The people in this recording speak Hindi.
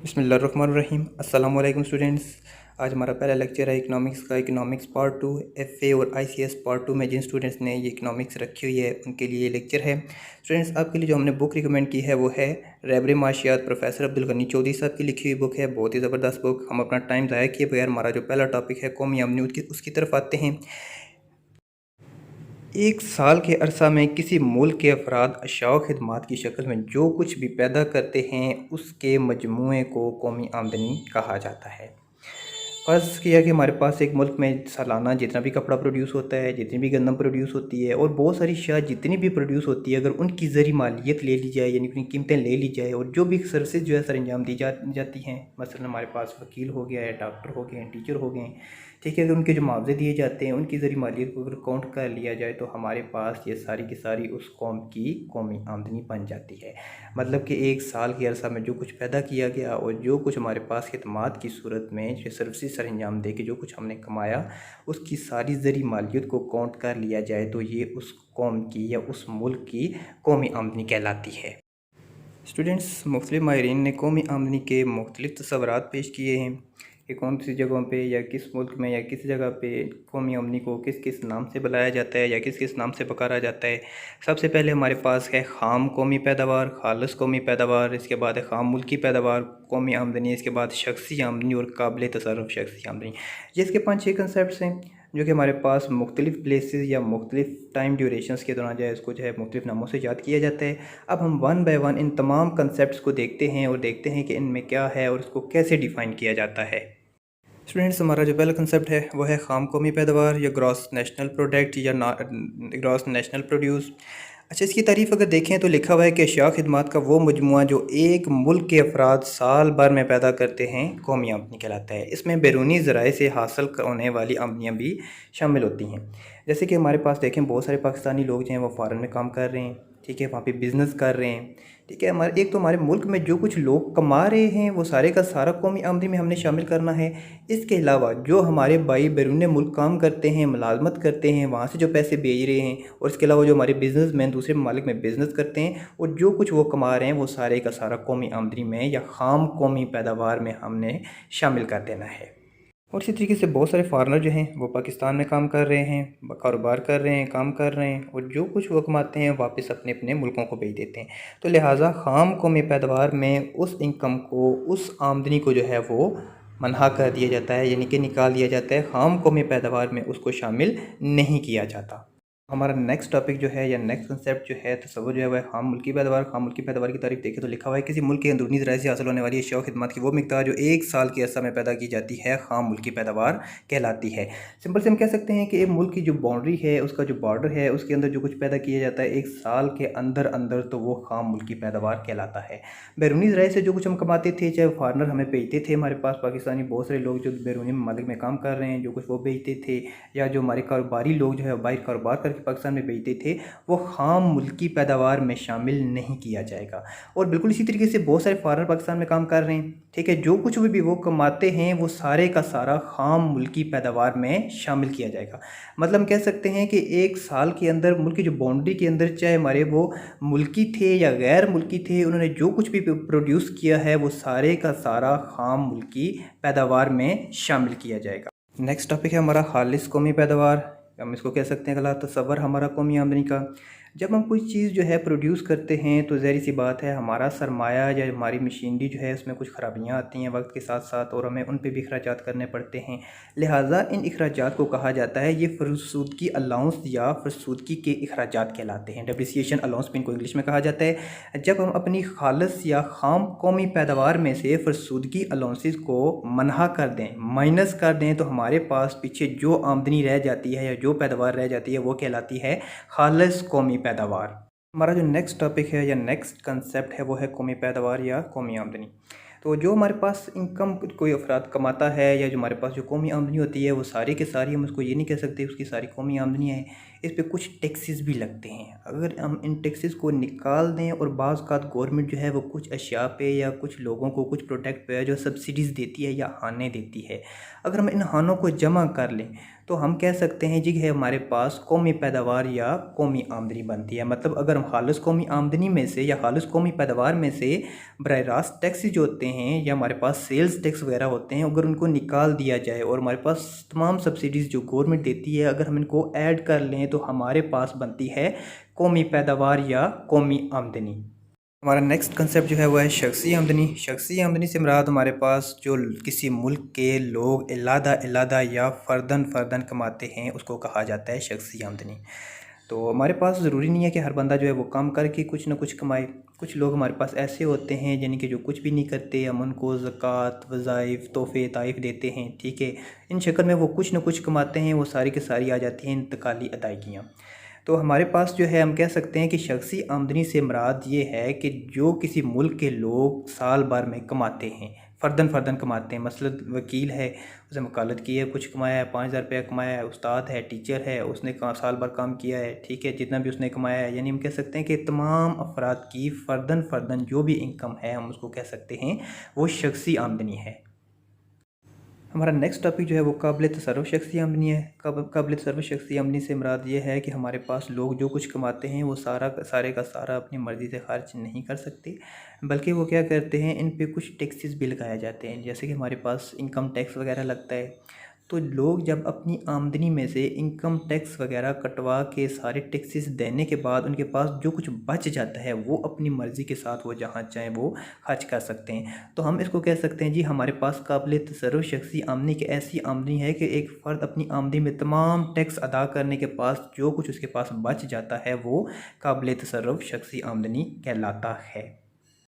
बिस्मिल्लाहिर्रहमानिर्रहीम। अस्सलाम वालेकुम स्टूडेंट्स। आज हमारा पहला लेक्चर है इकनॉमिक्स का। इकनॉमिक्स पार्ट 2 एफए और आईसीएस पार्ट 2 में जिन स्टूडेंट्स ने ये इकनॉमिक्स रखी हुई है उनके लिए ये लेक्चर है। स्टूडेंट्स, आपके लिए जो हमने बुक रिकमेंड की है वो है रहबरे माशियात, प्रोफेसर अब्दुल गनी चौधरी साहब की लिखी हुई बुक है। बहुत ही ज़बरदस्त बुक। हम अपना टाइम ज़ाया किए बगैर हमारा जो पहला टॉपिक है कौमी आमदनी उसकी तरफ आते हैं। एक साल के अरसा में किसी मुल्क के अफराद अशिया व खिदमात की शक्ल में जो कुछ भी पैदा करते हैं उसके मजमूए को कौमी आमदनी कहा जाता है। फ़र्ज़ किया कि हमारे पास एक मुल्क में सालाना जितना भी कपड़ा प्रोड्यूस होता है, जितनी भी गंदम प्रोड्यूस होती है और बहुत सारी अशिया जितनी भी प्रोड्यूस होती है, अगर उनकी ज़री मालियत ले ली जाए यानी उनकी कीमतें ले ली जाए और जो भी सर्विसेज जो है सर अंजाम दी जाती हैं, मसलन हमारे पास वकील हो गया है, डॉक्टर हो गए हैं, टीचर हो गए हैं, ठीक है, अगर उनके जो मुआवजे दिए जाते हैं उनकी ज़री मालियत को अगर काउंट कर लिया जाए तो हमारे पास ये सारी की सारी उस कौम की कौमी आमदनी बन जाती है। मतलब कि एक साल के अरसा में जो कुछ पैदा किया गया और जो कुछ हमारे पास खिदमात की सूरत में जो सर्विसेज सर अंजाम दे के जो कुछ हमने कमाया उसकी सारी ज़री मालियत को काउंट कर लिया जाए तो ये उस कौम की या उस मुल्क की कौमी आमदनी कहलाती है। स्टूडेंट्स, मुख्तलिफ माहिरीन ने कौमी आमदनी के मुख्तलिफ तस्वुरात पेश किए हैं कि कौन सी जगहों पे या किस मुल्क में या किस जगह पे कौमी आमदनी को किस किस नाम से बुलाया जाता है या किस किस नाम से पुकारा जाता है। सबसे पहले हमारे पास है ख़ाम कौमी पैदावार, खालिस कौमी पैदावार, इसके बाद है ख़ाम मुल्की पैदावार कौमी आमदनी, इसके बाद शख्सी आमदनी और काबिल तसर्रुफ़ शख्सी आमदनी। ये इसके 5-6 कंसेप्ट हैं जो कि हमारे पास मुख्तलिफ़ प्लेसेस या मुख्तलिफ़ टाइम ड्यूरेशंस के दौरान जो है इसको जो है मुख्तलिफ़ नामों से याद किया जाता है। अब हम वन बाय वन इन तमाम कंसेप्ट्स को देखते हैं और देखते हैं कि इनमें क्या है और इसको कैसे डिफ़ाइन किया जाता है। स्टूडेंट्स, हमारा जो पहला कंसेप्ट है वो है ख़ाम कौमी पैदावार या ग्रॉस नेशनल प्रोडक्ट या ग्रॉस नेशनल प्रोड्यूस। अच्छा, इसकी तारीफ़ अगर देखें तो लिखा हुआ है कि अशिया खिदमात का वो मजमुआ जो एक मुल्क के अफराद साल भर में पैदा करते हैं कौमी आमदनी कहलाता है। इसमें बैरूनी ज़राए से हासिल होने वाली आमदनियाँ भी शामिल होती हैं। जैसे कि हमारे पास देखें बहुत सारे पाकिस्तानी लोग जो हैं वो फ़ॉरेन में काम कर रहे हैं, ठीक है, वहाँ पे बिज़नेस कर रहे हैं, ठीक है। हमारे एक तो हमारे मुल्क में जो कुछ लोग कमा रहे हैं वो सारे का सारा कौमी आमदनी में हमने शामिल करना है। इसके अलावा जो हमारे भाई बैरून मुल्क काम करते हैं, मुलाजमत करते हैं, वहाँ से जो पैसे भेज रहे हैं और इसके अलावा जो हमारे बिजनेसमैन दूसरे ममालिक में बिज़नेस करते हैं और जो कुछ वो कमा रहे हैं वो सारे का सारा कौमी आमदनी में या ख़ाम कौमी पैदावार में हमने शामिल कर देना है। और इसी तरीके से बहुत सारे फार्मर जो हैं वो पाकिस्तान में काम कर रहे हैं, कारोबार कर रहे हैं, काम कर रहे हैं और जो कुछ वो कमाते हैं वापस अपने अपने मुल्कों को भेज देते हैं। तो लिहाजा ख़ाम कौमी पैदावार में उस इनकम को, उस आमदनी को जो है वो मनहा कर दिया जाता है, यानी कि निकाल दिया जाता है। ख़ाम कौमी पैदावार में उसको शामिल नहीं किया जाता। हमारा नेक्स्ट टॉपिक जो है या नेक्स्ट कंसेप्ट जो है तसव्वुर जो है वह ख़ाम मुल्की पैदावार। ख़ाम मुल्की पैदावार की तारीफ देखें तो लिखा हुआ है किसी मुल्क के अंदरूनी ज़राए से हासिल होने वाली अशिया व खिदमत की वो मिकदार जो एक साल के अरसा में पैदा की जाती है ख़ाम मुल्की पैदावार कहलाती है। सिंपल से हम कह सकते हैं कि एक मुल्क की जो बाउंड्री है, उसका जो बॉर्डर है, उसके अंदर जो कुछ पैदा किया जाता है एक साल के अंदर अंदर तो वो ख़ाम मुल्की पैदावार कहलाता है। बैरूनी ज़राए से जो कुछ हम कमाते थे, चाहे फार्मर हमें भेजते थे, हमारे पास पाकिस्तानी बहुत सारे लोग जो बैरूनी ममालिक में काम कर रहे हैं जो कुछ वो भेजते थे, या जो हमारे कारोबारी लोग जो है बाहर कारोबार करके पाकिस्तान में भेजते थे, वो ख़ाम मुल्की पैदावार में शामिल नहीं किया जाएगा। और बिल्कुल इसी तरीके से बहुत सारे फार्मर पाकिस्तान में काम कर रहे हैं, ठीक है, जो कुछ भी वो कमाते हैं वो सारे का सारा ख़ाम मुल्की पैदावार में शामिल किया जाएगा। मतलब हम कह सकते हैं कि एक साल के अंदर मुल्क की जो बाउंड्री के अंदर चाहे हमारे वो मुल्की थे या गैर मुल्की थे, उन्होंने जो कुछ भी प्रोड्यूस किया है वो सारे का सारा ख़ाम मुल्की पैदावार में शामिल किया जाएगा। नेक्स्ट टॉपिक है हमारा खालिस कौमी पैदावार। हम इसको कह सकते हैं गला तसव्वुर हमारा कौमी आमदनी का। जब हम कोई चीज़ जो है प्रोड्यूस करते हैं तो ज़ाहिर सी बात है हमारा सरमाया या हमारी मशीनरी जो है उसमें कुछ ख़राबियाँ आती हैं वक्त के साथ साथ और हमें उन पे भी अखराजात करने पड़ते हैं। लिहाजा इन अखराजात को कहा जाता है ये फरसूदगी अलाउंस या फरसूदगी के अखराजात कहलाते हैं। डेप्रिसिएशन अलाउंस भी इनको इंग्लिश में कहा जाता है। जब हम अपनी खालिस या ख़ाम कौमी पैदावार में से फरसूदगी अलाउंसेस को मनहा कर दें, माइनस कर दें, तो हमारे पास पीछे जो आमदनी रह जाती है या जो पैदावार रह जाती है वो कहलाती है खालिस कौमी पैदावार। हमारा जो नेक्स्ट टॉपिक है या नेक्स्ट कंसेप्ट है वो है कौमी पैदावार या कौमी आमदनी। तो जो हमारे पास इनकम कोई अफराद कमाता है या जो हमारे पास जो कौमी आमदनी होती है वो सारी के सारी हम उसको ये नहीं कह सकते उसकी सारी कौमी आमदनी है। इस पे कुछ टैक्सेस भी लगते हैं। अगर हम इन टैक्सेस को निकाल दें और बाज़ औक़ात गवर्नमेंट जो है वो कुछ अशिया पे या कुछ लोगों को कुछ प्रोडक्ट पे जो सब्सिडीज़ देती है या हाने देती है, अगर हम इन हानों को जमा कर लें तो हम कह सकते हैं जी है हमारे पास कौमी पैदावार या कौमी आमदनी बनती है। मतलब अगर हम खालिस कौमी आमदनी में से या खालिस कौमी पैदावार में से बराह रास्त टैक्स जो होते होते हैं या हमारे पास सेल्स टैक्स वगैरह होते हैं, अगर उनको निकाल दिया जाए और हमारे पास तमाम सब्सिडीज़ जो गवर्नमेंट देती है अगर हम इनको ऐड कर लें तो हमारे पास बनती है कौमी पैदावार या कौमी आमदनी। हमारा नेक्स्ट कंसेप्ट जो है वो है शख्सी आमदनी। शख्सी आमदनी से मुराद हमारे पास जो किसी मुल्क के लोग अलग या फ़र्दन फ़र्दन कमाते हैं उसको कहा जाता है शख्सी आमदनी। तो हमारे पास ज़रूरी नहीं है कि हर बंदा जो है वो काम करके कुछ ना कुछ कमाए। कुछ लोग हमारे पास ऐसे होते हैं यानी कि जो कुछ भी नहीं करते, हम उनको ज़कात, वज़ाइफ, तोहफ़े, ताइफ़ देते हैं, ठीक है। इन शक्ल में वो कुछ ना कुछ कमाते हैं, वो सारी की सारी आ जाती हैं इंतकाली अदायगियाँ। तो हमारे पास जो है हम कह सकते हैं कि शख्सी आमदनी से मुराद ये है कि जो किसी मुल्क के लोग साल भर में कमाते हैं, फ़र्दन फ़र्दन कमाते हैं। मसलन वकील है, उसने वकालत की है, कुछ कमाया है, 5,000 रुपया कमाया है। उस्ताद है, टीचर है, उसने साल भर काम किया है, ठीक है, जितना भी उसने कमाया है। यानी हम कह सकते हैं कि तमाम अफराद की फ़र्दन फ़र्दन जो भी इनकम है हम उसको कह सकते हैं वो शख्सी आमदनी है। हमारा नेक्स्ट टॉपिक जो है वो काबिल तसर्रुफ़ शख्सी आमदनी है। काबिल तसर्रुफ़ शख्सी आमदनी से मुराद ये है कि हमारे पास लोग जो कुछ कमाते हैं वो सारे का सारा अपनी मर्ज़ी से खर्च नहीं कर सकते, बल्कि वो क्या करते हैं, इन पे कुछ टैक्सेस भी लगाए जाते हैं। जैसे कि हमारे पास इनकम टैक्स वगैरह लगता है, तो लोग जब अपनी आमदनी में से इनकम टैक्स वगैरह कटवा के सारे टैक्सेस देने के बाद उनके पास जो कुछ बच जाता है वो अपनी मर्ज़ी के साथ वो जहाँ चाहें वो खर्च कर सकते हैं। तो हम इसको कह सकते हैं जी हमारे पास काबिल तसर्रुफ़ शख्सी आमदनी की ऐसी आमदनी है कि एक फ़र्द अपनी आमदनी में तमाम टैक्स अदा करने के पास जो कुछ उसके पास बच जाता है वो काबिल तसर्रुफ़ शख्सी आमदनी कहलाता है।